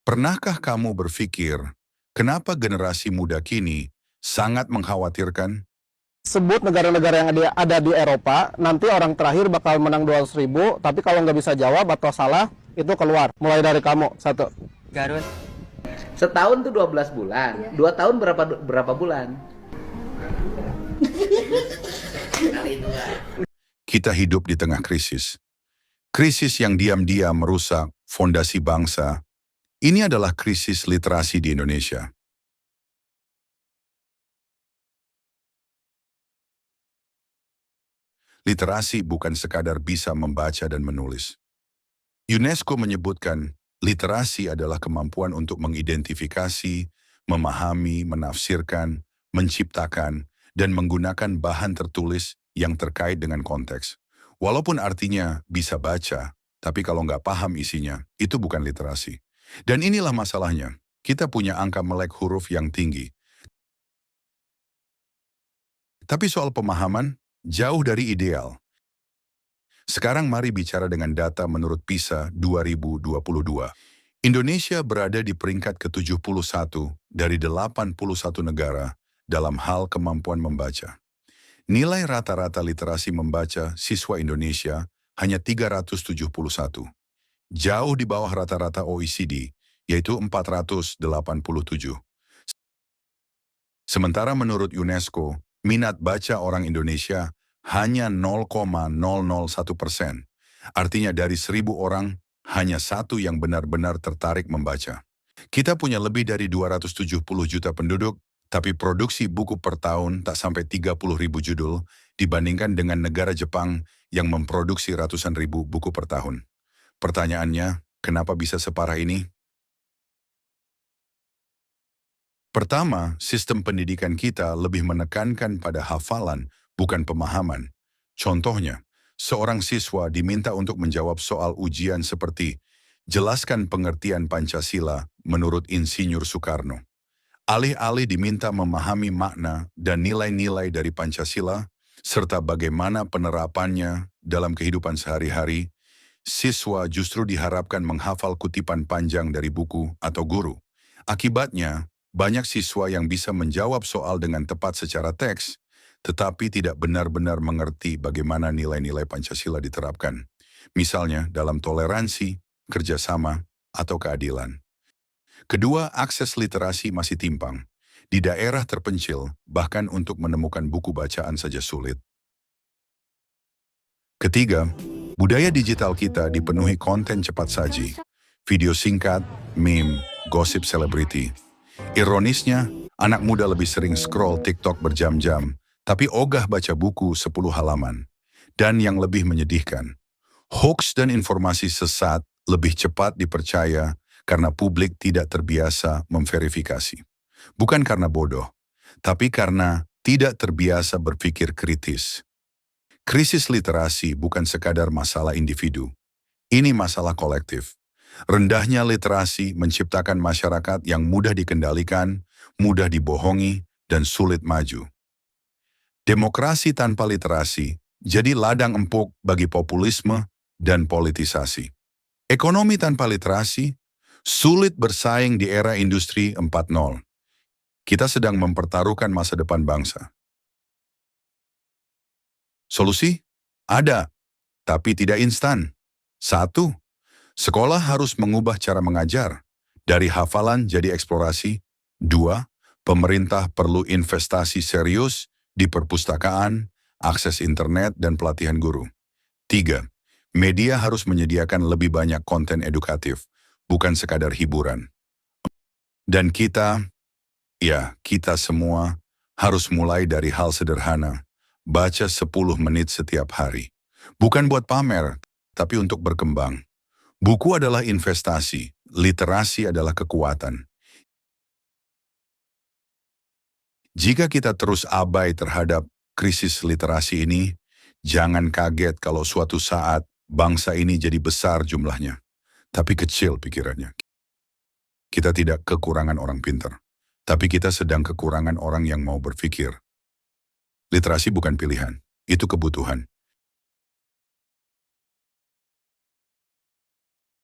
Pernahkah kamu berpikir, kenapa generasi muda kini sangat mengkhawatirkan? Sebut negara-negara yang ada di Eropa, nanti orang terakhir bakal menang 200.000, tapi kalau nggak bisa jawab atau salah, itu keluar. Mulai dari kamu, satu. Garut. Setahun tuh 12 bulan. 2 tahun berapa bulan? Kita hidup di tengah krisis. Krisis yang diam-diam merusak fondasi bangsa. Ini adalah krisis literasi di Indonesia. Literasi bukan sekadar bisa membaca dan menulis. UNESCO menyebutkan literasi adalah kemampuan untuk mengidentifikasi, memahami, menafsirkan, menciptakan, dan menggunakan bahan tertulis yang terkait dengan konteks. Walaupun artinya bisa baca, tapi kalau nggak paham isinya, itu bukan literasi. Dan inilah masalahnya, kita punya angka melek huruf yang tinggi. Tapi soal pemahaman, jauh dari ideal. Sekarang mari bicara dengan data menurut PISA 2022. Indonesia berada di peringkat ke-71 dari 81 negara dalam hal kemampuan membaca. Nilai rata-rata literasi membaca siswa Indonesia hanya 371. Jauh di bawah rata-rata OECD, yaitu 487. Sementara menurut UNESCO, minat baca orang Indonesia hanya 0,001%. Artinya dari 1.000 orang, hanya satu yang benar-benar tertarik membaca. Kita punya lebih dari 270 juta penduduk, tapi produksi buku per tahun tak sampai 30.000 judul dibandingkan dengan negara Jepang yang memproduksi ratusan ribu buku per tahun. Pertanyaannya, kenapa bisa separah ini? Pertama, sistem pendidikan kita lebih menekankan pada hafalan, bukan pemahaman. Contohnya, seorang siswa diminta untuk menjawab soal ujian seperti jelaskan pengertian Pancasila menurut Insinyur Soekarno. Alih-alih diminta memahami makna dan nilai-nilai dari Pancasila, serta bagaimana penerapannya dalam kehidupan sehari-hari, siswa justru diharapkan menghafal kutipan panjang dari buku atau guru. Akibatnya, banyak siswa yang bisa menjawab soal dengan tepat secara teks, tetapi tidak benar-benar mengerti bagaimana nilai-nilai Pancasila diterapkan. Misalnya dalam toleransi, kerjasama, atau keadilan. Kedua, akses literasi masih timpang. Di daerah terpencil, bahkan untuk menemukan buku bacaan saja sulit. Ketiga, budaya digital kita dipenuhi konten cepat saji, video singkat, meme, gosip selebriti. Ironisnya, anak muda lebih sering scroll TikTok berjam-jam, tapi ogah baca buku 10 halaman. Dan yang lebih menyedihkan, hoax dan informasi sesat lebih cepat dipercaya karena publik tidak terbiasa memverifikasi. Bukan karena bodoh, tapi karena tidak terbiasa berpikir kritis. Krisis literasi bukan sekadar masalah individu. Ini masalah kolektif. Rendahnya literasi menciptakan masyarakat yang mudah dikendalikan, mudah dibohongi, dan sulit maju. Demokrasi tanpa literasi jadi ladang empuk bagi populisme dan politisasi. Ekonomi tanpa literasi sulit bersaing di era industri 4.0. Kita sedang mempertaruhkan masa depan bangsa. Solusi? Ada, tapi tidak instan. 1. Sekolah harus mengubah cara mengajar, dari hafalan jadi eksplorasi. 2. Pemerintah perlu investasi serius di perpustakaan, akses internet, dan pelatihan guru. 3. Media harus menyediakan lebih banyak konten edukatif, bukan sekadar hiburan. Dan kita semua harus mulai dari hal sederhana, baca 10 menit setiap hari. Bukan buat pamer, tapi untuk berkembang. Buku adalah investasi, literasi adalah kekuatan. Jika kita terus abai terhadap krisis literasi ini, jangan kaget kalau suatu saat bangsa ini jadi besar jumlahnya, tapi kecil pikirannya. Kita tidak kekurangan orang pintar, tapi kita sedang kekurangan orang yang mau berpikir. Literasi bukan pilihan, itu kebutuhan.